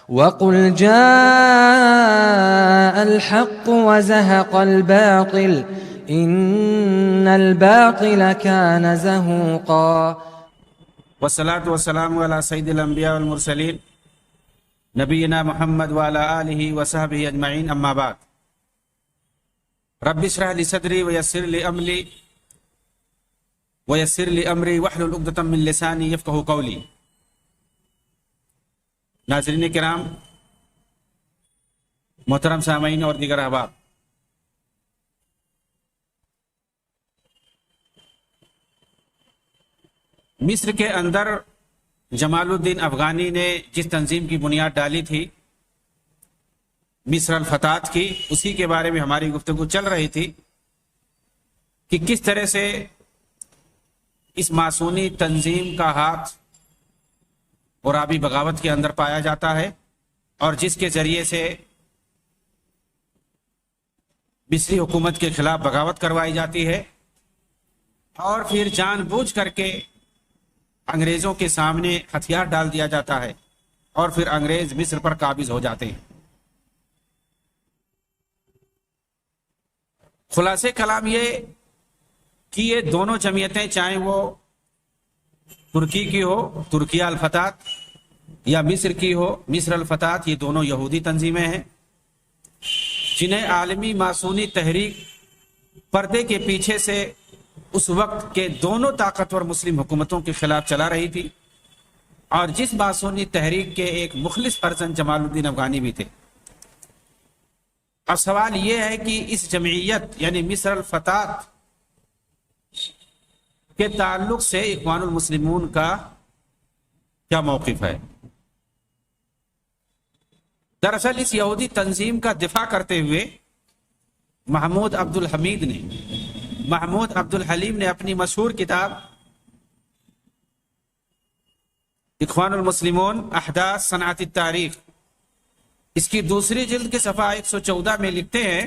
وَقُلْ جَاءَ الْحَقُّ وَزَهَقَ الْبَاطِلُ إِنَّ الْبَاطِلَ كَانَ زَهُوقًا۔ والصلاة والسلام على سید الانبیاء والمرسلین نبینا محمد وعلى آلہ وصحبہ اجمعین، اما بعد۔ رب اشرح لی صدری ویسر لی امری واحلل عقدۃ من لسانی یفقہوا قولی۔ ناظرین کرام، محترم سامعین اور دیگر احباب، مصر کے اندر جمال الدین افغانی نے جس تنظیم کی بنیاد ڈالی تھی، مصر الفتات کی، اسی کے بارے میں ہماری گفتگو چل رہی تھی کہ کس طرح سے اس معصونی تنظیم کا ہاتھ اور آبی بغاوت کے اندر پایا جاتا ہے، اور جس کے ذریعے سے مصری حکومت کے خلاف بغاوت کروائی جاتی ہے، اور پھر جان بوجھ کر کے انگریزوں کے سامنے ہتھیار ڈال دیا جاتا ہے، اور پھر انگریز مصر پر قابض ہو جاتے ہیں۔ خلاصے کلام یہ کہ یہ دونوں جمعیتیں، چاہے وہ ترکی کی ہو ترکیہ الفتات یا مصر کی ہو مصر الفتات، یہ دونوں یہودی تنظیمیں ہیں جنہیں عالمی معصونی تحریک پردے کے پیچھے سے اس وقت کے دونوں طاقتور مسلم حکومتوں کے خلاف چلا رہی تھی، اور جس معصونی تحریک کے ایک مخلص فرزند جمال الدین افغانی بھی تھے۔ اب سوال یہ ہے کہ اس جمعیت یعنی مصر الفتات کے تعلق سے اخوان المسلمون کا کیا موقف ہے؟ دراصل اس یہودی تنظیم کا دفاع کرتے ہوئے محمود عبد الحلیم نے اپنی مشہور کتاب اخوان المسلمون احداث صنعت التاریخ، اس کی دوسری جلد کے صفحہ 114 میں لکھتے ہیں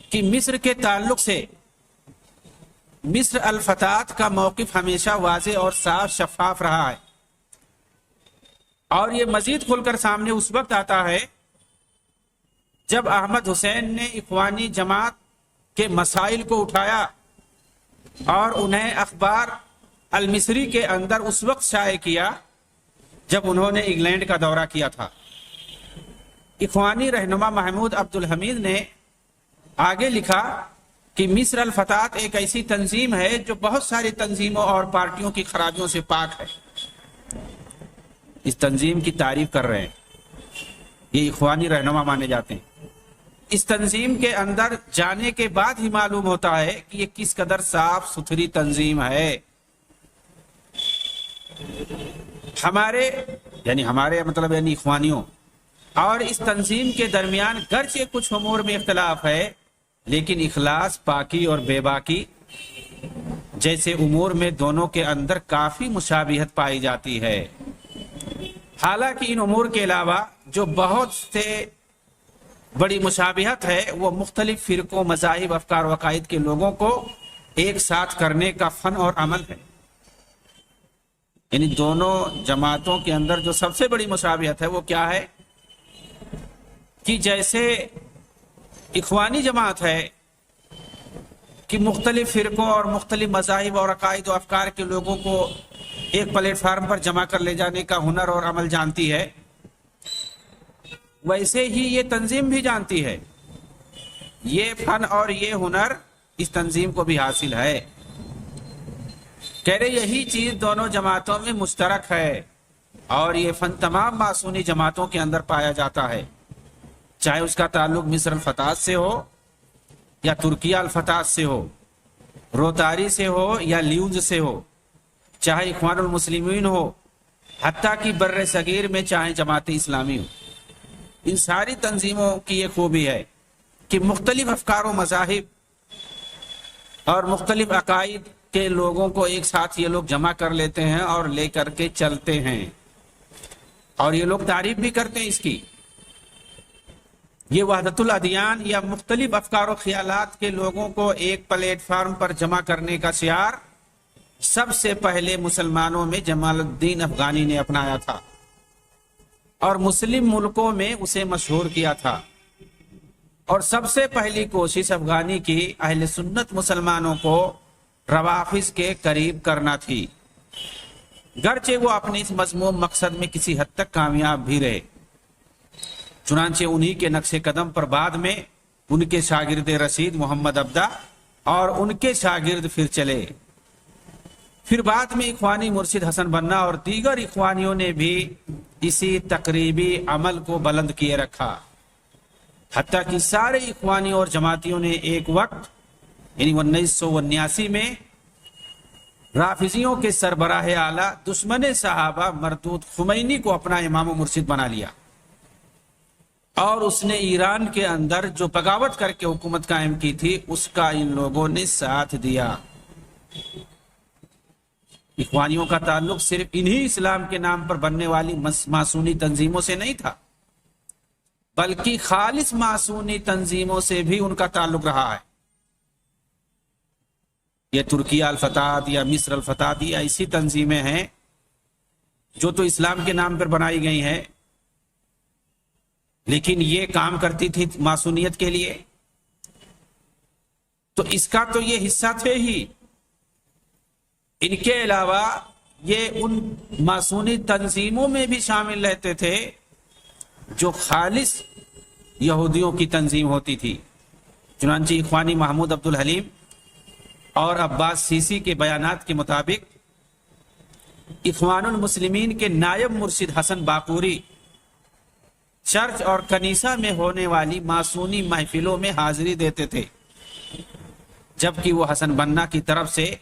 کہ مصر کے تعلق سے مصر الفتات کا موقف ہمیشہ واضح اور صاف شفاف رہا ہے، اور یہ مزید کھل کر سامنے اس وقت آتا ہے جب احمد حسین نے اخوانی جماعت کے مسائل کو اٹھایا اور انہیں اخبار المصری کے اندر اس وقت شائع کیا جب انہوں نے انگلینڈ کا دورہ کیا تھا۔ اخوانی رہنما محمود عبد الحمید نے آگے لکھا کہ مصر الفتات ایک ایسی تنظیم ہے جو بہت ساری تنظیموں اور پارٹیوں کی خرابیوں سے پاک ہے۔ اس تنظیم کی تعریف کر رہے ہیں، یہ اخوانی رہنما مانے جاتے ہیں۔ اس تنظیم کے اندر جانے کے بعد ہی معلوم ہوتا ہے کہ یہ کس قدر صاف ستھری تنظیم ہے۔ ہمارے مطلب اخوانیوں اور اس تنظیم کے درمیان گرچہ کچھ امور میں اختلاف ہے، لیکن اخلاص، پاکی اور بے باکی جیسے امور میں دونوں کے اندر کافی مشابہت پائی جاتی ہے۔ حالانکہ ان امور کے علاوہ جو بہت سے بڑی مشابہت ہے وہ مختلف فرقوں، مذاہب، افکار و عقائد کے لوگوں کو ایک ساتھ کرنے کا فن اور عمل ہے۔ یعنی دونوں جماعتوں کے اندر جو سب سے بڑی مشابہت ہے وہ کیا ہے کہ جیسے اخوانی جماعت ہے کہ مختلف فرقوں اور مختلف مذاہب اور عقائد و افکار کے لوگوں کو ایک پلیٹ فارم پر جمع کر لے جانے کا ہنر اور عمل جانتی ہے، ویسے ہی یہ تنظیم بھی جانتی ہے۔ یہ فن اور یہ ہنر اس تنظیم کو بھی حاصل ہے۔ کہہ رہے یہی چیز دونوں جماعتوں میں مشترک ہے، اور یہ فن تمام معصونی جماعتوں کے اندر پایا جاتا ہے، چاہے اس کا تعلق مصر الفتات سے ہو یا ترکیہ الفتات سے ہو، روتاری سے ہو یا لیونز سے ہو، چاہے اخوان المسلمین ہو، حتیٰ کہ بر صغیر میں چاہے جماعت اسلامی ہو۔ ان ساری تنظیموں کی یہ خوبی ہے کہ مختلف افکار و مذاہب اور مختلف عقائد کے لوگوں کو ایک ساتھ یہ لوگ جمع کر لیتے ہیں اور لے کر کے چلتے ہیں، اور یہ لوگ تعریف بھی کرتے ہیں اس کی۔ یہ وحدت الادیان یا مختلف افکار و خیالات کے لوگوں کو ایک پلیٹ فارم پر جمع کرنے کا شعار سب سے پہلے مسلمانوں میں جمال الدین افغانی نے اپنایا تھا۔ اور مسلم ملکوں میں اسے مشہور کیا تھا، اور سب سے پہلی کوشش افغانی کی اہل سنت مسلمانوں کو روافض کے قریب کرنا تھی، گرچہ وہ اپنے اس مذموم مقصد میں کسی حد تک کامیاب بھی رہے۔ چنانچہ انہی کے نقش قدم پر بعد میں ان کے شاگرد رشید محمد عبدہ اور ان کے شاگرد پھر چلے۔ پھر بعد میں اخوانی مرشد حسن بننا اور دیگر اخوانیوں نے بھی اسی تقریبی عمل کو بلند کیے رکھا، حتیٰ کہ سارے اخوانی اور جماعتیوں نے ایک وقت یعنی 1979 میں رافضیوں کے سربراہ اعلیٰ دشمن صحابہ مردود خمینی کو اپنا امام و مرشد بنا لیا، اور اس نے ایران کے اندر جو بغاوت کر کے حکومت قائم کی تھی اس کا ان لوگوں نے ساتھ دیا۔ اخوانیوں کا تعلق صرف انہی اسلام کے نام پر بننے والی معصونی تنظیموں سے نہیں تھا، بلکہ خالص معصونی تنظیموں سے بھی ان کا تعلق رہا ہے۔ یہ ترکیہ الفتح یا مصر الفتح یا ایسی تنظیمیں ہیں جو تو اسلام کے نام پر بنائی گئی ہیں، لیکن یہ کام کرتی تھی معصونیت کے لیے، تو اس کا تو یہ حصہ تھے ہی۔ ان کے علاوہ یہ ان معصونی تنظیموں میں بھی شامل رہتے تھے جو خالص یہودیوں کی تنظیم ہوتی تھی۔ چنانچہ اخوانی محمود عبد الحلیم اور عباس سیسی کے بیانات کے مطابق اخوان المسلمین کے نائب مرشد حسن باقوری چرچ اور کنیسہ میں ہونے والی معصونی محفلوں میں حاضری دیتے تھے، جبکہ وہ حسن بننا کی طرف سے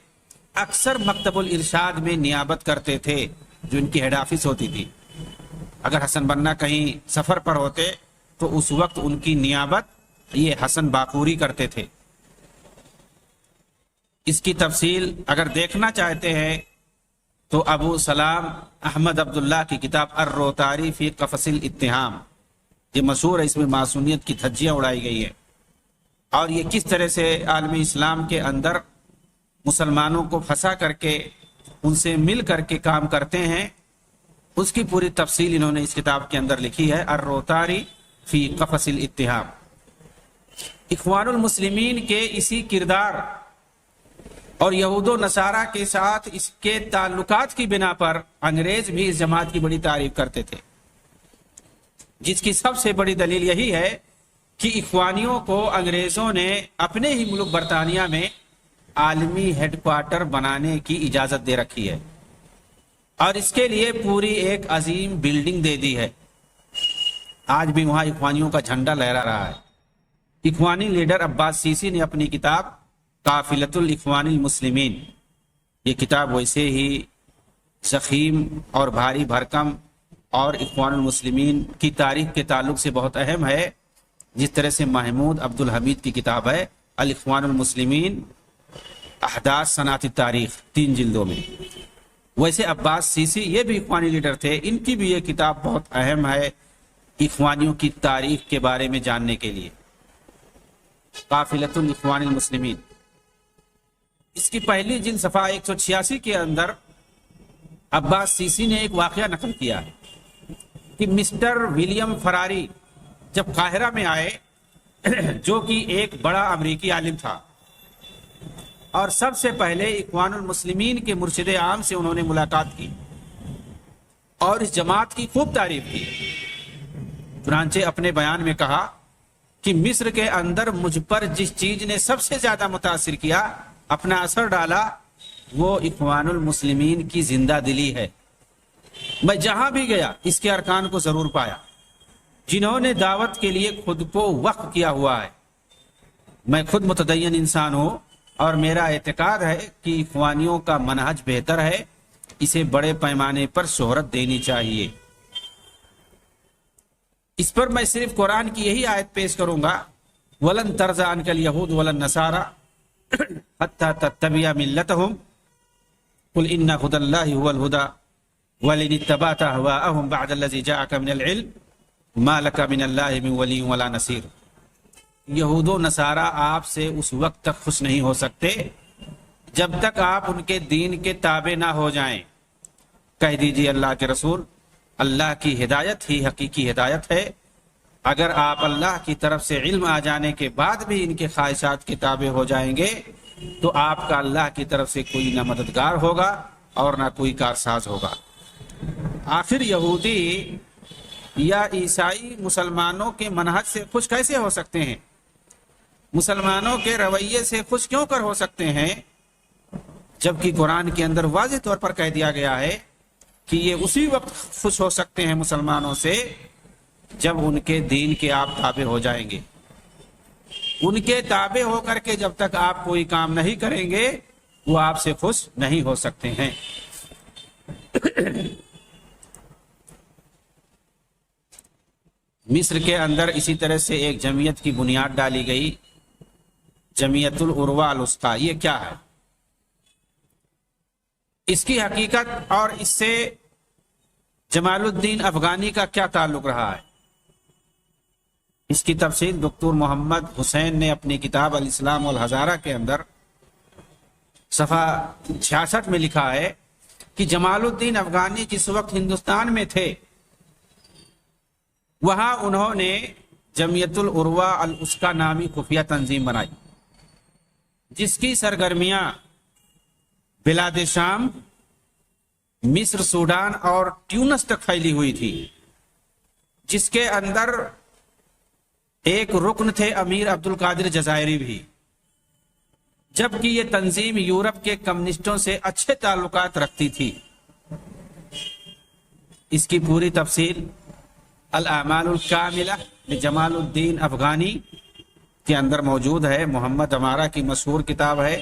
اکثر مکتب الارشاد میں نیابت کرتے تھے جو ان کی ہیڈ آفس ہوتی تھی۔ اگر حسن بننا کہیں سفر پر ہوتے تو اس وقت ان کی نیابت یہ حسن باقوری کرتے تھے۔ اس کی تفصیل اگر دیکھنا چاہتے ہیں تو ابو سلام احمد عبداللہ کی کتاب الروتاری فی قفص الاتہام، یہ مشہور ہے، اس میں معصونیت کی دھجیاں اڑائی گئی ہیں، اور یہ کس طرح سے عالم اسلام کے اندر مسلمانوں کو پھنسا کر کے ان سے مل کر کے کام کرتے ہیں، اس کی پوری تفصیل انہوں نے اس کتاب کے اندر لکھی ہے، الروتاری فی قفص الاتہام۔ اخوان المسلمین کے اسی کردار اور یہود و نصارہ کے ساتھ اس کے تعلقات کی بنا پر انگریز بھی اس جماعت کی بڑی تعریف کرتے تھے، جس کی سب سے بڑی دلیل یہی ہے کہ اخوانیوں کو انگریزوں نے اپنے ہی ملک برطانیہ میں عالمی ہیڈ کوارٹر بنانے کی اجازت دے رکھی ہے، اور اس کے لیے پوری ایک عظیم بلڈنگ دے دی ہے۔ آج بھی وہاں اخوانیوں کا جھنڈا لہرا رہا ہے۔ اخوانی لیڈر عباس سیسی نے اپنی کتاب قافلۃ الاخوان المسلمین، یہ کتاب ویسے ہی ضخیم اور بھاری بھرکم اور اخوان المسلمین کی تاریخ کے تعلق سے بہت اہم ہے، جس طرح سے محمود عبد الحمید کی کتاب ہے الاخوان المسلمین احداث صنعت تاریخ، 3 جلدوں میں۔ ویسے عباس سیسی یہ بھی اخوانی لیڈر تھے، ان کی بھی یہ کتاب بہت اہم ہے اخوانیوں کی تاریخ کے بارے میں جاننے کے لیے، قافلۃ الاخوان المسلمین۔ اس کی پہلی جلد صفحہ 186 کے اندر عباس سیسی نے ایک واقعہ نقل کیا ہے کہ مسٹر ولیم فراری جب قاہرہ میں آئے، جو کہ ایک بڑا امریکی عالم تھا، اور سب سے پہلے اخوان المسلمین کے مرشد عام سے انہوں نے ملاقات کی اور اس جماعت کی خوب تعریف کی۔ چنانچہ اپنے بیان میں کہا کہ مصر کے اندر مجھ پر جس چیز نے سب سے زیادہ متاثر کیا، اپنا اثر ڈالا، وہ اخوان المسلمین کی زندہ دلی ہے۔ میں جہاں بھی گیا اس کے ارکان کو ضرور پایا، جنہوں نے دعوت کے لیے خود کو وقف کیا ہوا ہے۔ میں خود متدین انسان ہوں اور میرا اعتقاد ہے کہ اخوانیوں کا منہج بہتر ہے، اسے بڑے پیمانے پر شہرت دینی چاہیے۔ اس پر میں صرف قرآن کی یہی آیت پیش کروں گا، وَلَن تَرْضَىٰ عَنْكَ الْيَهُودُ وَلَا النَّصَارَىٰ حَتَّىٰ تَتَّبِعَ مِلَّتَهُمْ قُلْ إِنَّ هُدَى اللَّهِ هُوَ الْهُدَىٰ وَلَئِنِ اتَّبَعْتَ أَهْوَاءَهُمْ بَعْدَ الَّذِي جَاءَكَ مِنَ الْعِلْمِ مَا لَكَ مِنَ اللَّهِ مِن وَلِيٍّ وَلَا نَصِيرٍ۔ یہود و نصارہ آپ سے اس وقت تک خوش نہیں ہو سکتے جب تک آپ ان کے دین کے تابع نہ ہو جائیں۔ کہہ دیجئے اللہ کے رسول، اللہ کی ہدایت ہی حقیقی ہدایت ہے۔ اگر آپ اللہ کی طرف سے علم آ جانے کے بعد بھی ان کے خواہشات کے تابع ہو جائیں گے تو آپ کا اللہ کی طرف سے کوئی نہ مددگار ہوگا اور نہ کوئی کارساز ہوگا۔ آخر یہودی یا عیسائی مسلمانوں کے منہج سے خوش کیسے ہو سکتے ہیں؟ مسلمانوں کے رویے سے خوش کیوں کر ہو سکتے ہیں جبکہ قرآن کے اندر واضح طور پر کہہ دیا گیا ہے کہ یہ اسی وقت خوش ہو سکتے ہیں مسلمانوں سے جب ان کے دین کے آپ تابع ہو جائیں گے۔ ان کے تابع ہو کر کے جب تک آپ کوئی کام نہیں کریں گے وہ آپ سے خوش نہیں ہو سکتے ہیں۔ مصر کے اندر اسی طرح سے ایک جمعیت کی بنیاد ڈالی گئی، جمعیت العروہ الوثقی۔ یہ کیا ہے؟ اس کی حقیقت اور اس سے جمال الدین افغانی کا کیا تعلق رہا ہے، اس کی تفصیل دکتور محمد حسین نے اپنی کتاب الاسلام والحضارہ کے اندر صفحہ 66 میں لکھا ہے کہ جمال الدین افغانی جس وقت ہندوستان میں تھے وہاں انہوں نے جمعیت العروہ الوثقی نامی خفیہ تنظیم بنائی جس کی سرگرمیاں بلاد شام، مصر، سوڈان اور ٹیونس تک پھیلی ہوئی تھی، جس کے اندر ایک رکن تھے امیر عبد القادر جزائری بھی، جبکہ یہ تنظیم یورپ کے کمیونسٹوں سے اچھے تعلقات رکھتی تھی۔ اس کی پوری تفصیل الاعمال الکاملہ لجمال الدین افغانی کے اندر موجود ہے۔ محمد امارہ کی مشہور کتاب ہے،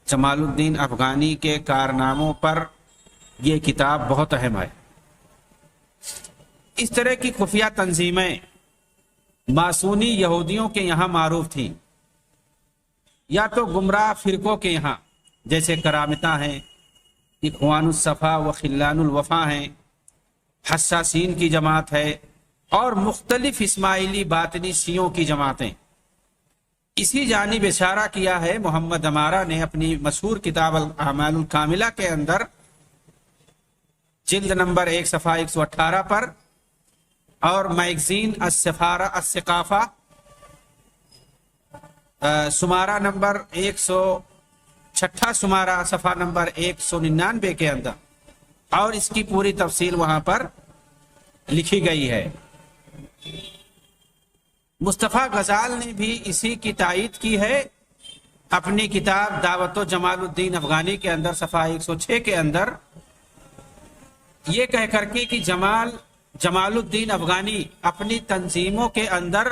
جمال الدین افغانی کے کارناموں پر یہ کتاب بہت اہم ہے۔ اس طرح کی خفیہ تنظیمیں ماسونی یہودیوں کے یہاں معروف تھیں، یا تو گمراہ فرقوں کے یہاں جیسے کرامتہ ہیں، اخوان الصفا و خلان الوفا ہیں، حساسین کی جماعت ہے، اور مختلف اسماعیلی باطنی شیعوں کی جماعتیں۔ اسی جانب اشارہ کیا ہے محمد امارہ نے اپنی مشہور کتاب الاعمال الکاملہ کے اندر جلد نمبر 1 صفحہ 118 پر، اور میگزین السفارہ الثقافہ شمارہ نمبر 106 شمارہ صفحہ نمبر 199 کے اندر، اور اس کی پوری تفصیل وہاں پر لکھی گئی ہے۔ مصطفیٰ غزال نے بھی اسی کی تائید کی ہے اپنی کتاب دعوت و جمال الدین افغانی کے اندر صفحہ 106 کے اندر، یہ کہہ کر کے کہ جمال الدین افغانی اپنی تنظیموں کے اندر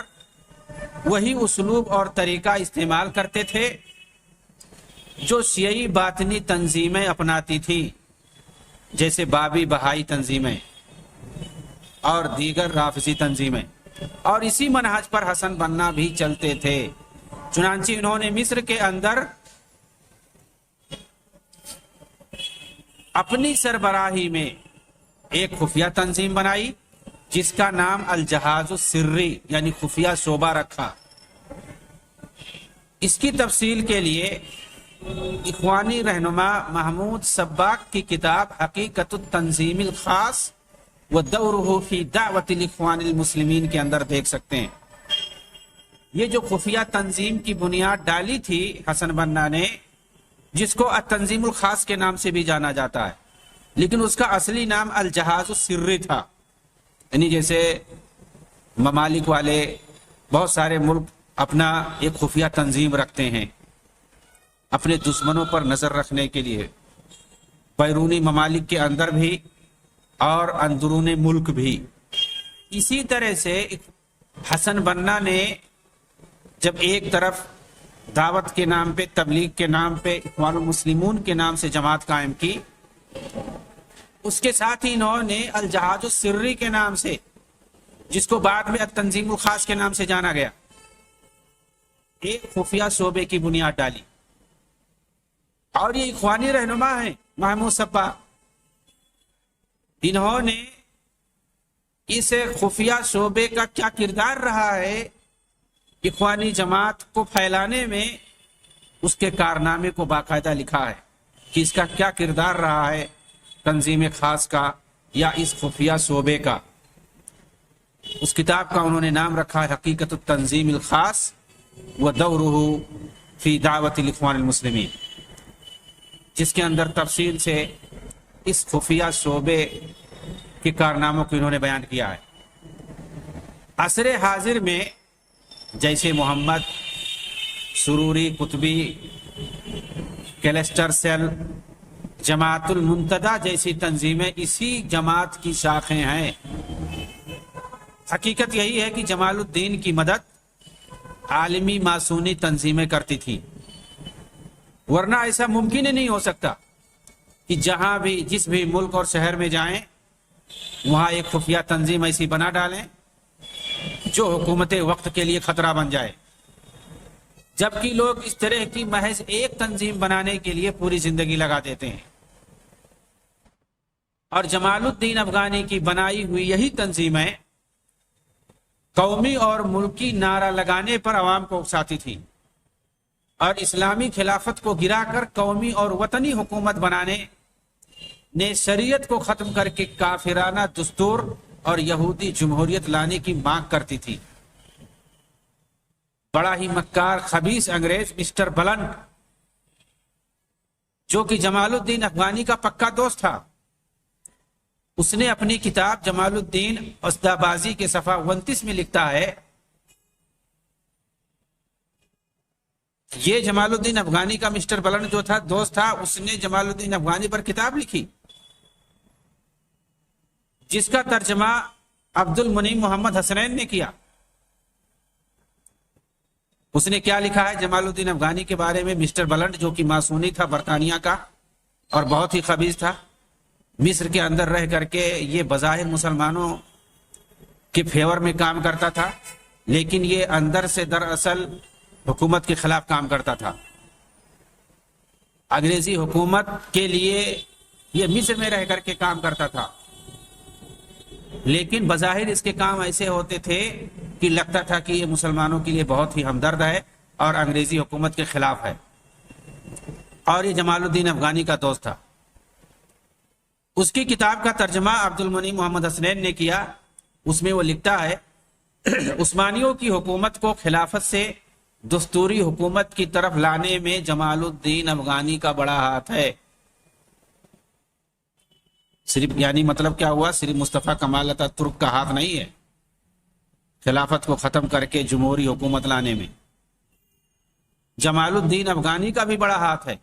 وہی اسلوب اور طریقہ استعمال کرتے تھے جو شیعی باطنی تنظیمیں اپناتی تھیں، جیسے بابی بہائی تنظیمیں اور دیگر رافضی تنظیمیں، اور اسی منہج پر حسن بننا بھی چلتے تھے۔ چنانچہ انہوں نے مصر کے اندر اپنی سربراہی میں ایک خفیہ تنظیم بنائی جس کا نام الجہاز السری یعنی خفیہ شعبہ رکھا۔ اس کی تفصیل کے لیے اخوانی رہنما محمود سباق کی کتاب حقیقت التنظیم الخاص ودورہ فی دعوت الاخوان المسلمین کے اندر دیکھ سکتے ہیں۔ یہ جو خفیہ تنظیم کی بنیاد ڈالی تھی حسن بنا نے، جس کو التنظیم الخاص کے نام سے بھی جانا جاتا ہے، لیکن اس کا اصلی نام الجہاز السری تھا، یعنی جیسے ممالک والے بہت سارے ملک اپنا ایک خفیہ تنظیم رکھتے ہیں اپنے دشمنوں پر نظر رکھنے کے لیے، بیرونی ممالک کے اندر بھی اور اندرون ملک بھی۔ اسی طرح سے حسن بنا نے جب ایک طرف دعوت کے نام پہ، تبلیغ کے نام پہ، اخوان المسلمون کے نام سے جماعت قائم کی، اس کے ساتھ ہی انہوں نے الجہاز السری کے نام سے، جس کو بعد میں التنظیم الخاص کے نام سے جانا گیا، ایک خفیہ شعبے کی بنیاد ڈالی۔ اور یہ اخوانی رہنما ہیں محمود سباق، انہوں نے اس خفیہ شعبے کا کیا کردار رہا ہے اخوانی جماعت کو پھیلانے میں، اس کے کارنامے کو باقاعدہ لکھا ہے کہ اس کا کیا کردار رہا ہے تنظیم خاص کا یا اس خفیہ شعبے کا، اس کتاب کا انہوں نے نام رکھا ہے حقیقت التنظیم الخاص و دورہ فی دعوت الاخوان المسلمین، جس کے اندر تفصیل سے اس خفیہ شعبے کے کارناموں کو انہوں نے بیان کیا ہے۔ عصر حاضر میں جیسے محمد سروری، قطبی، کیلسٹر سیل، جماعت المنتدی جیسی تنظیمیں اسی جماعت کی شاخیں ہیں۔ حقیقت یہی ہے کہ جمال الدین کی مدد عالمی ماسونی تنظیمیں کرتی تھی، ورنہ ایسا ممکن ہی نہیں ہو سکتا کہ جہاں بھی جس بھی ملک اور شہر میں جائیں وہاں ایک خفیہ تنظیم ایسی بنا ڈالیں جو حکومت وقت کے لیے خطرہ بن جائے، جبکہ لوگ اس طرح کی محض ایک تنظیم بنانے کے لیے پوری زندگی لگا دیتے ہیں۔ اور جمال الدین افغانی کی بنائی ہوئی یہی تنظیمیں قومی اور ملکی نعرہ لگانے پر عوام کو اکساتی تھی اور اسلامی خلافت کو گرا کر قومی اور وطنی حکومت بنانے نے شریعت کو ختم کر کے کافرانہ دستور اور یہودی جمہوریت لانے کی مانگ کرتی تھی۔ بڑا ہی مکار خبیث انگریز مسٹر بلنٹ، جو کہ جمال الدین افغانی کا پکا دوست تھا، اس نے اپنی کتاب جمال الدین اسدابازی کے صفحہ 29 میں لکھتا ہے، یہ جمال الدین افغانی کا مسٹر بلنٹ جو تھا دوست تھا، اس نے جمال الدین افغانی پر کتاب لکھی جس کا ترجمہ عبد المنعم محمد حسنین نے کیا۔ اس نے کیا لکھا ہے جمال الدین افغانی کے بارے میں؟ مسٹر بلنٹ جو کہ ماسونی تھا برطانیہ کا اور بہت ہی خبیث تھا، مصر کے اندر رہ کر کے یہ بظاہر مسلمانوں کے فیور میں کام کرتا تھا، لیکن یہ اندر سے دراصل حکومت کے خلاف کام کرتا تھا۔ انگریزی حکومت کے لیے یہ مصر میں رہ کر کے کام کرتا تھا، لیکن بظاہر اس کے کام ایسے ہوتے تھے کہ لگتا تھا کہ یہ مسلمانوں کے لیے بہت ہی ہمدرد ہے اور انگریزی حکومت کے خلاف ہے، اور یہ جمال الدین افغانی کا دوست تھا۔ اس کی کتاب کا ترجمہ عبد المنعم محمد حسنین نے کیا۔ اس میں وہ لکھتا ہے، عثمانیوں کی حکومت کو خلافت سے دستوری حکومت کی طرف لانے میں جمال الدین افغانی کا بڑا ہاتھ ہے۔ صرف یعنی مطلب کیا ہوا؟ صرف مصطفیٰ کمال اتاترک کا ہاتھ نہیں ہے خلافت کو ختم کر کے جمہوری حکومت لانے میں، جمال الدین افغانی کا بھی بڑا ہاتھ ہے،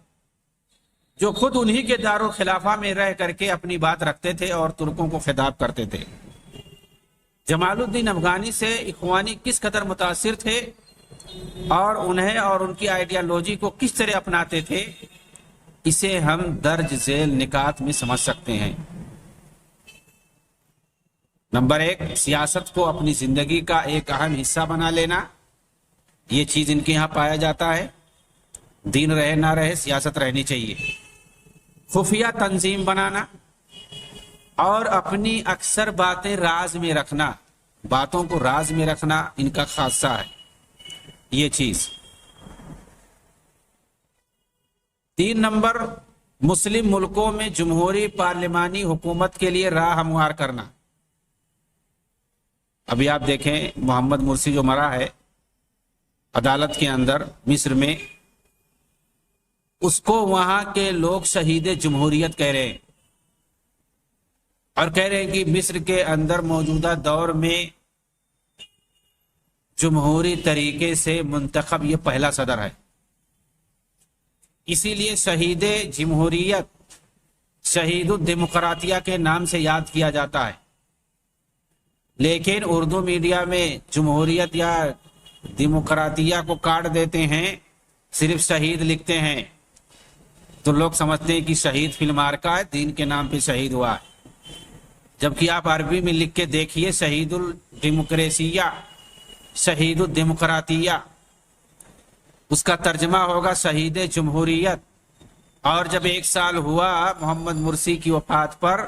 جو خود انہی کے دارالخلافہ میں رہ کر کے اپنی بات رکھتے تھے اور ترکوں کو خطاب کرتے تھے۔ جمال الدین افغانی سے اخوانی کس قدر متاثر تھے اور انہیں اور ان کی آئیڈیالوجی کو کس طرح اپناتے تھے، اسے ہم درج ذیل نکات میں سمجھ سکتے ہیں۔ نمبر 1، سیاست کو اپنی زندگی کا ایک اہم حصہ بنا لینا، یہ چیز ان کے یہاں پایا جاتا ہے۔ دین رہے نہ رہے، سیاست رہنی چاہیے۔ خفیہ تنظیم بنانا اور اپنی اکثر باتیں راز میں رکھنا، باتوں کو راز میں رکھنا ان کا خاصہ ہے یہ چیز۔ 3 نمبر، مسلم ملکوں میں جمہوری پارلیمانی حکومت کے لیے راہ ہموار کرنا۔ ابھی آپ دیکھیں محمد مرسی جو مرا ہے عدالت کے اندر مصر میں، اس کو وہاں کے لوگ شہید جمہوریت کہہ رہے ہیں، اور کہہ رہے ہیں کہ مصر کے اندر موجودہ دور میں جمہوری طریقے سے منتخب یہ پہلا صدر ہے، اسی لیے شہید جمہوریت شہید الدیمقراطیہ کے نام سے یاد کیا جاتا ہے۔ لیکن اردو میڈیا میں جمہوریت یا ڈیمقراطیہ کو کاٹ دیتے ہیں، صرف شہید لکھتے ہیں، تو لوگ سمجھتے ہیں کہ شہید فی المارکہ ہے، دین کے نام پہ شہید ہوا ہے، جبکہ آپ عربی میں لکھ کے دیکھیے شہید الڈیموکریسیہ، شہید الدیمقراطیہ، اس کا ترجمہ ہوگا شہید جمہوریت۔ اور جب 1 سال ہوا محمد مرسی کی وفات پر،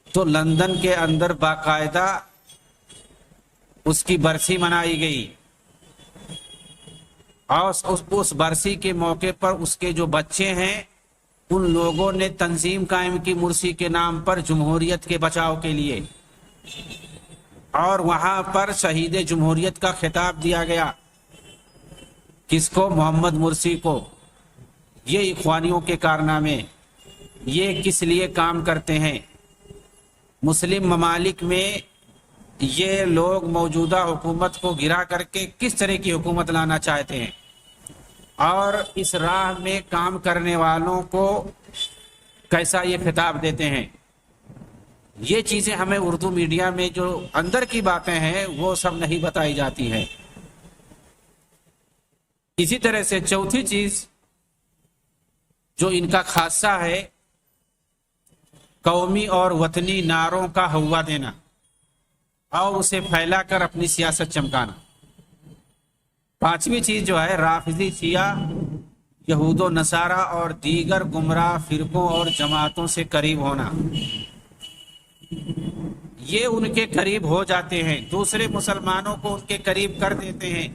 تو لندن کے اندر باقاعدہ اس کی برسی منائی گئی، اور اس برسی کے موقع پر اس کے جو بچے ہیں ان لوگوں نے تنظیم قائم کی مرسی کے نام پر جمہوریت کے بچاؤ کے لیے، اور وہاں پر شہید جمہوریت کا خطاب دیا گیا۔ کس کو؟ محمد مرسی کو۔ یہ اخوانیوں کے کارنامے، یہ کس لیے کام کرتے ہیں؟ مسلم ممالک میں یہ لوگ موجودہ حکومت کو گرا کر کے کس طرح کی حکومت لانا چاہتے ہیں، اور اس راہ میں کام کرنے والوں کو کیسا یہ خطاب دیتے ہیں۔ یہ چیزیں ہمیں اردو میڈیا میں جو اندر کی باتیں ہیں وہ سب نہیں بتائی جاتی ہیں۔ اسی طرح سے چوتھی چیز جو ان کا خاصہ ہے، قومی اور وطنی نعروں کا ہوا دینا اور اسے پھیلا کر اپنی سیاست چمکانا۔ پانچویں چیز جو ہے، رافضی شیعہ، یہود و نصارہ اور دیگر گمراہ فرقوں اور جماعتوں سے قریب ہونا۔ یہ ان کے قریب ہو جاتے ہیں، دوسرے مسلمانوں کو ان کے قریب کر دیتے ہیں،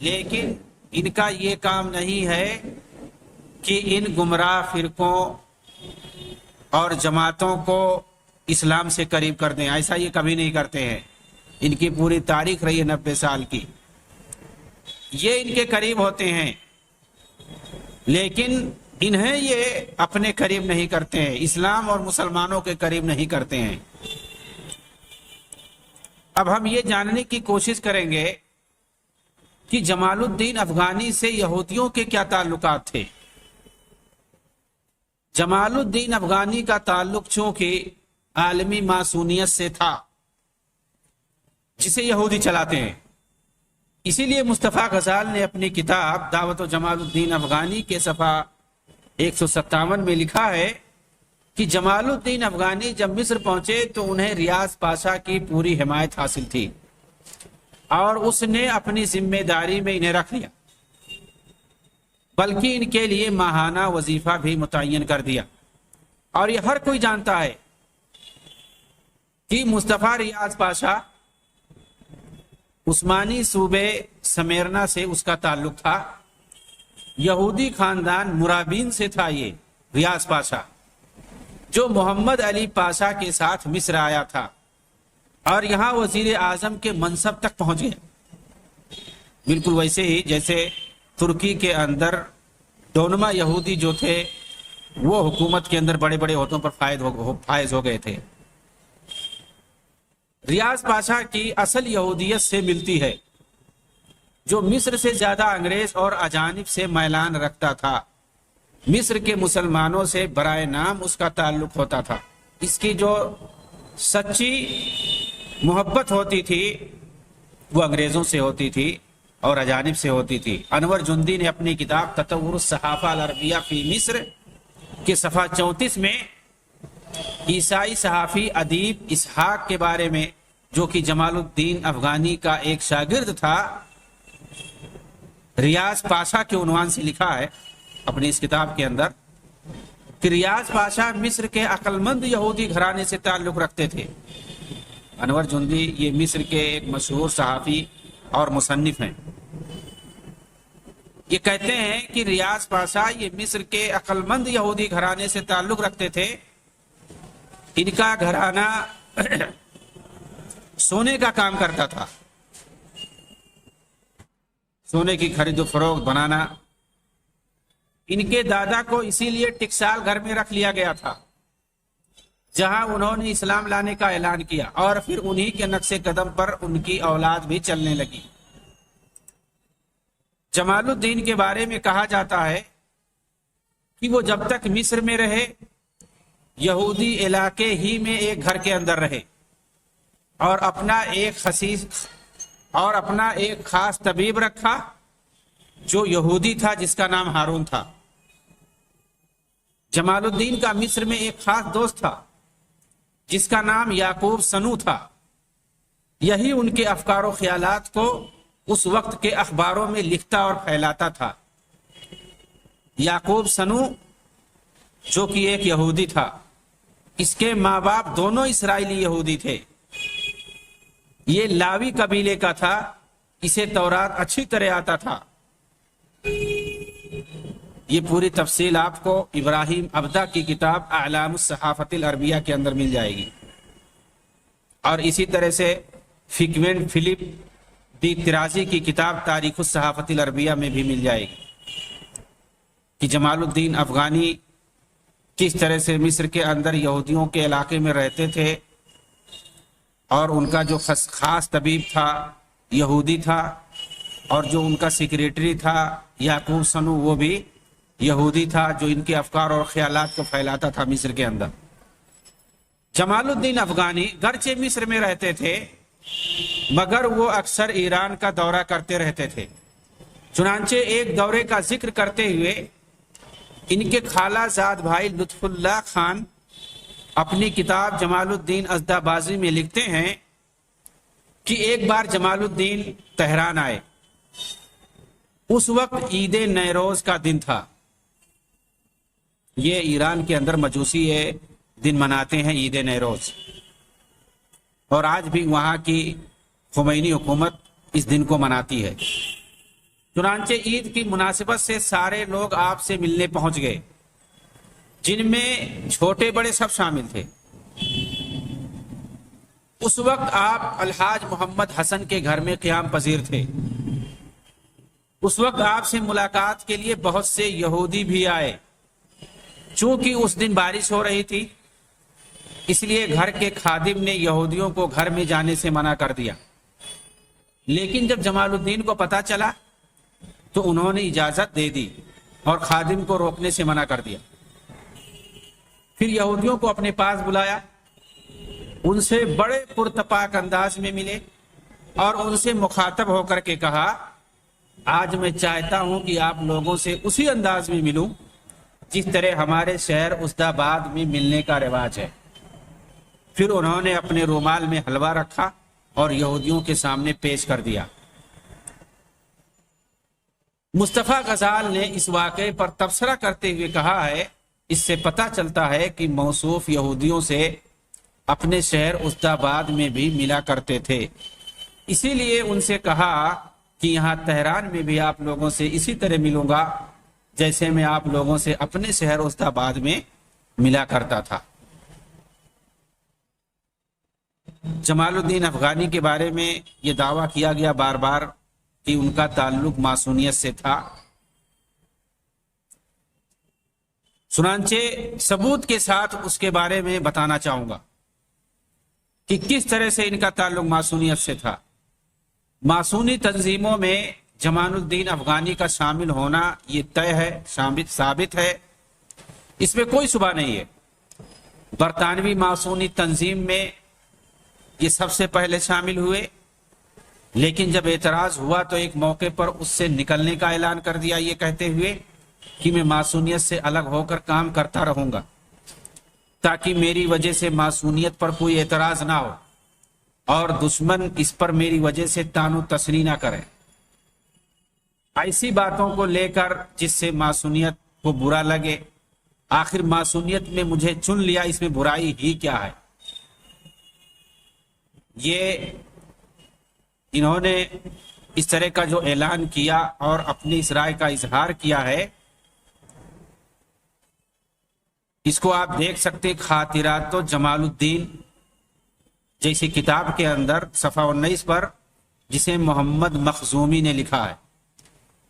لیکن ان کا یہ کام نہیں ہے کہ ان گمراہ فرقوں اور جماعتوں کو اسلام سے قریب کر دیں۔ ایسا یہ کبھی نہیں کرتے ہیں۔ ان کی پوری تاریخ رہی ہے 90 سال کی، یہ ان کے قریب ہوتے ہیں، لیکن انہیں یہ اپنے قریب نہیں کرتے ہیں، اسلام اور مسلمانوں کے قریب نہیں کرتے ہیں۔ اب ہم یہ جاننے کی کوشش کریں گے کہ جمال الدین افغانی سے یہودیوں کے کیا تعلقات تھے۔ جمال الدین افغانی کا تعلق چونکہ عالمی ماسونیت سے تھا جسے یہودی چلاتے ہیں، اسی لیے مصطفیٰ غزال نے اپنی کتاب دعوت و جمال الدین افغانی کے صفحہ 157 میں لکھا ہے کہ جمال الدین افغانی جب مصر پہنچے تو انہیں ریاض پاشا کی پوری حمایت حاصل تھی، اور اس نے اپنی ذمہ داری میں انہیں رکھ لیا، بلکہ ان کے لیے ماہانہ وظیفہ بھی متعین کر دیا۔ اور یہ ہر کوئی جانتا ہے کہ مصطفیٰ ریاض پاشا عثمانی صوبے سمیرنا سے اس کا تعلق تھا، یہودی خاندان مرابین سے تھا یہ ریاض پاشا، جو محمد علی پاشا کے ساتھ مصر آیا تھا اور یہاں وزیر اعظم کے منصب تک پہنچ گیا۔ بالکل ویسے ہی جیسے ترکی کے اندر ڈونما یہودی جو تھے وہ حکومت کے اندر بڑے بڑے عہدوں پر فائز ہو گئے تھے۔ ریاض پاشا کی اصل یہودیت سے ملتی ہے، جو مصر سے زیادہ انگریز اور اجانب سے میلان رکھتا تھا۔ مصر کے مسلمانوں سے برائے نام اس کا تعلق ہوتا تھا۔ اس کی جو سچی محبت ہوتی تھی وہ انگریزوں سے ہوتی تھی اور اجانب سے ہوتی تھی۔ انور جندی نے اپنی کتاب تطور الصحافہ العربیہ فی مصر کے صفحہ 34 میں عیسائی صحافی ادیب اسحاق کے بارے میں، جو کہ جمال الدین افغانی کا ایک شاگرد تھا، ریاض پاشا کے عنوان سے لکھا ہے اپنی اس کتاب کے اندر کہ ریاض پاشا مصر کے عقل مند یہودی گھرانے سے تعلق رکھتے تھے۔ انور جندی یہ مصر کے ایک مشہور صحافی اور مصنف ہیں۔ یہ کہتے ہیں کہ ریاض پاشا یہ مصر کے عقل مند یہودی گھرانے سے تعلق رکھتے تھے۔ ان کا گھرانہ سونے کا کام کرتا تھا، سونے کی خرید و فروخت بنانا۔ ان کے دادا کو اسی لیے ٹکسال گھر میں رکھ لیا گیا تھا جہاں انہوں نے اسلام لانے کا اعلان کیا، اور پھر انہی کے نقش قدم پر ان کی اولاد بھی چلنے لگی۔ جمال الدین کے بارے میں کہا جاتا ہے کہ وہ جب تک مصر میں رہے یہودی علاقے ہی میں ایک گھر کے اندر رہے، اور اپنا ایک خاص طبیب رکھا جو یہودی تھا، جس کا نام ہارون تھا۔ جمال الدین کا مصر میں ایک خاص دوست تھا جس کا نام یعقوب سنو تھا۔ یہی ان کے افکار و خیالات کو اس وقت کے اخباروں میں لکھتا اور پھیلاتا تھا۔ یعقوب سنو جو کہ ایک یہودی تھا، اس کے ماں باپ دونوں اسرائیلی یہودی تھے۔ یہ لاوی قبیلے کا تھا، اسے تورات اچھی طرح آتا تھا۔ یہ پوری تفصیل آپ کو ابراہیم ابدا کی کتاب اعلام الصحافت العربیہ کے اندر مل جائے گی، اور اسی طرح سے فیکوینٹ فلپ دی طرازی کی کتاب تاریخ الصحافت العربیہ میں بھی مل جائے گی کہ جمال الدین افغانی کس طرح سے مصر کے اندر یہودیوں کے علاقے میں رہتے تھے، اور ان کا جو خاص طبیب تھا یہودی تھا، اور جو ان کا سیکریٹری تھا یعقوب سنو وہ بھی یہودی تھا، جو ان کے افکار اور خیالات کو پھیلاتا تھا مصر کے اندر۔ جمال الدین افغانی گرچہ مصر میں رہتے تھے مگر وہ اکثر ایران کا دورہ کرتے رہتے تھے۔ چنانچہ ایک دورے کا ذکر کرتے ہوئے ان کے خالہ زاد بھائی لطف اللہ خان اپنی کتاب جمال الدین ازدابازی میں لکھتے ہیں کہ ایک بار جمال الدین تہران آئے۔ اس وقت عید نیروز کا دن تھا۔ یہ ایران کے اندر مجوسی یہ دن مناتے ہیں، عید نیروز، اور آج بھی وہاں کی خمینی حکومت اس دن کو مناتی ہے۔ چنانچہ عید کی مناسبت سے سارے لوگ آپ سے ملنے پہنچ گئے، جن میں چھوٹے بڑے سب شامل تھے۔ اس وقت آپ الحاج محمد حسن کے گھر میں قیام پذیر تھے۔ اس وقت آپ سے ملاقات کے لیے بہت سے یہودی بھی آئے۔ چونکہ اس دن بارش ہو رہی تھی اس لیے گھر کے خادم نے یہودیوں کو گھر میں جانے سے منع کر دیا، لیکن جب جمال الدین کو پتا چلا تو انہوں نے اجازت دے دی اور خادم کو روکنے سے منع کر دیا۔ پھر یہودیوں کو اپنے پاس بلایا، ان سے بڑے پرتپاک انداز میں ملے اور ان سے مخاطب ہو کر کے کہا، آج میں چاہتا ہوں کہ آپ لوگوں سے اسی انداز میں ملوں جس طرح ہمارے شہر اسداباد میں ملنے کا رواج ہے۔ پھر انہوں نے اپنے رومال میں حلوہ رکھا اور یہودیوں کے سامنے پیش کر دیا۔ مصطفیٰ غزال نے اس واقعے پر تبصرہ کرتے ہوئے کہا ہے، اس سے پتہ چلتا ہے کہ موصوف یہودیوں سے اپنے شہر اسداباد میں بھی ملا کرتے تھے، اسی لیے ان سے کہا کہ یہاں تہران میں بھی آپ لوگوں سے اسی طرح ملوں گا جیسے میں آپ لوگوں سے اپنے شہر اسداباد میں ملا کرتا تھا۔ جمال الدین افغانی کے بارے میں یہ دعویٰ کیا گیا بار بار کہ ان کا تعلق ماسونیت سے تھا۔ چنانچہ ثبوت کے ساتھ اس کے بارے میں بتانا چاہوں گا کہ کس طرح سے ان کا تعلق ماسونیت سے تھا۔ ماسونی تنظیموں میں جمال الدین افغانی کا شامل ہونا یہ طے ہے، ثابت ہے، اس میں کوئی شبہ نہیں ہے۔ برطانوی ماسونی تنظیم میں یہ سب سے پہلے شامل ہوئے، لیکن جب اعتراض ہوا تو ایک موقع پر اس سے نکلنے کا اعلان کر دیا، یہ کہتے ہوئے کہ میں ماسونیت سے الگ ہو کر کام کرتا رہوں گا تاکہ میری وجہ سے ماسونیت پر کوئی اعتراض نہ ہو اور دشمن اس پر میری وجہ سے طعن و تشنیع نہ کرے۔ ایسی باتوں کو لے کر جس سے ماسونیت کو برا لگے، آخر ماسونیت میں مجھے چن لیا، اس میں برائی ہی کیا ہے؟ یہ انہوں نے اس طرح کا جو اعلان کیا اور اپنی اس رائے کا اظہار کیا ہے، اس کو آپ دیکھ سکتے خاطرات جمال الدین جیسی کتاب کے اندر صفحہ 19 پر، جسے محمد مخزومی نے لکھا ہے،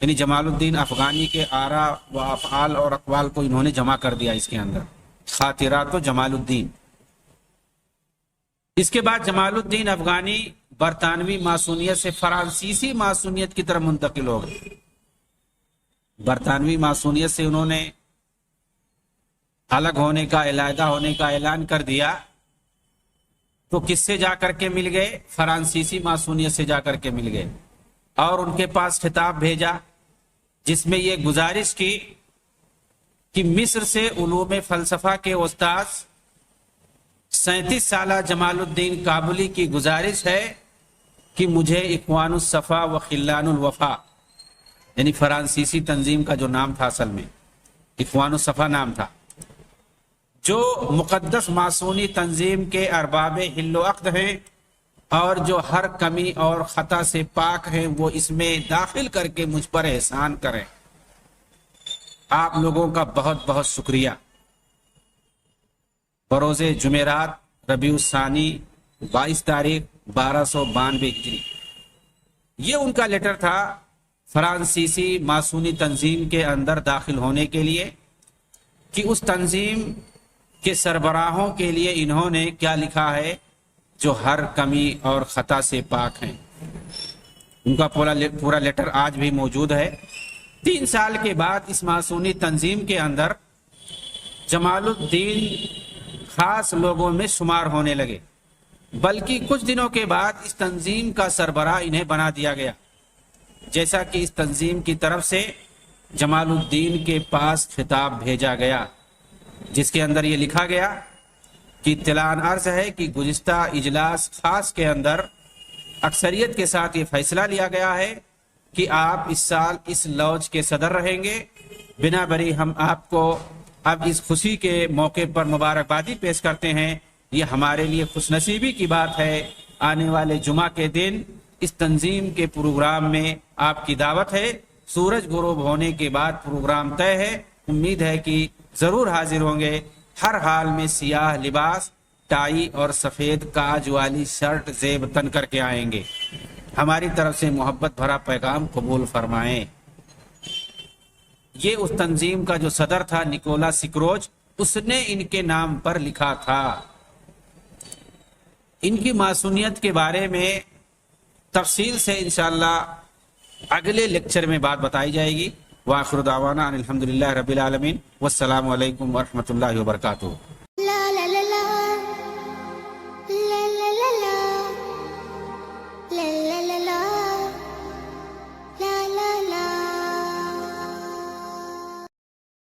یعنی جمال الدین افغانی کے آراء و افعال اور اقوال کو انہوں نے جمع کر دیا اس کے اندر، خاطرات جمال الدین۔ اس کے بعد جمال الدین افغانی برطانوی ماسونیت سے فرانسیسی ماسونیت کی طرف منتقل ہو گئے۔ برطانوی ماسونیت سے انہوں نے الگ ہونے کا، علیحدہ ہونے کا اعلان کر دیا، تو کس سے جا کر کے مل گئے؟ فرانسیسی ماسونیت سے جا کر کے مل گئے اور ان کے پاس خطاب بھیجا جس میں یہ گزارش کی کہ مصر سے علوم فلسفہ کے استاد 37 سالہ جمال الدین کابلی کی گزارش ہے کہ مجھے اخوان الصفا و خلان الوفا، یعنی فرانسیسی تنظیم کا جو نام تھا، اصل میں اخوان الصفا نام تھا، جو مقدس ماسونی تنظیم کے ارباب حل و عقد ہیں اور جو ہر کمی اور خطا سے پاک ہیں، وہ اس میں داخل کر کے مجھ پر احسان کریں۔ آپ لوگوں کا بہت بہت شکریہ۔ بروز جمعرات ربیع الثانی 22 تاریخ 1292 ہجری، یہ ان کا لیٹر تھا فرانسیسی ماسونی تنظیم کے اندر داخل ہونے کے لیے، کہ اس تنظیم کے سربراہوں کے لیے انہوں نے کیا لکھا ہے جو ہر کمی اور خطا سے پاک ہیں۔ ان کا پورا لیٹر آج بھی موجود ہے۔ 3 سال کے بعد اس ماسونی تنظیم کے اندر جمال الدین خاص لوگوں میں شمار ہونے لگے، بلکہ کچھ دنوں کے بعد اس تنظیم کا سربراہ انہیں بنا دیا گیا، جیسا کہ اس تنظیم کی طرف سے جمال الدین کے پاس خطاب بھیجا گیا، جس کے اندر یہ لکھا گیا کہ اطلاع عرض ہے کہ گزشتہ اجلاس خاص کے اندر اکثریت کے ساتھ یہ فیصلہ لیا گیا ہے کہ آپ اس سال اس لوج کے صدر رہیں گے۔ بنا بری ہم آپ کو اب اس خوشی کے موقع پر مبارکبادی پیش کرتے ہیں۔ یہ ہمارے لیے خوش نصیبی کی بات ہے، آنے والے جمعہ کے دن اس تنظیم کے پروگرام میں آپ کی دعوت ہے۔ سورج غروب ہونے کے بعد پروگرام طے ہے، امید ہے کہ ضرور حاضر ہوں گے۔ ہر حال میں سیاہ لباس، ٹائی اور سفید کاج والی شرٹ زیب تن کر کے آئیں گے۔ ہماری طرف سے محبت بھرا پیغام قبول فرمائیں۔ یہ اس تنظیم کا جو صدر تھا نکولا سکروج، اس نے ان کے نام پر لکھا تھا۔ ان کی ماسونیت کے بارے میں تفصیل سے انشاءاللہ اگلے لیکچر میں بات بتائی جائے گی۔ وآخر دعوانا ان الحمدللہ رب العالمین، والسلام علیکم ورحمۃ اللہ وبرکاتہ۔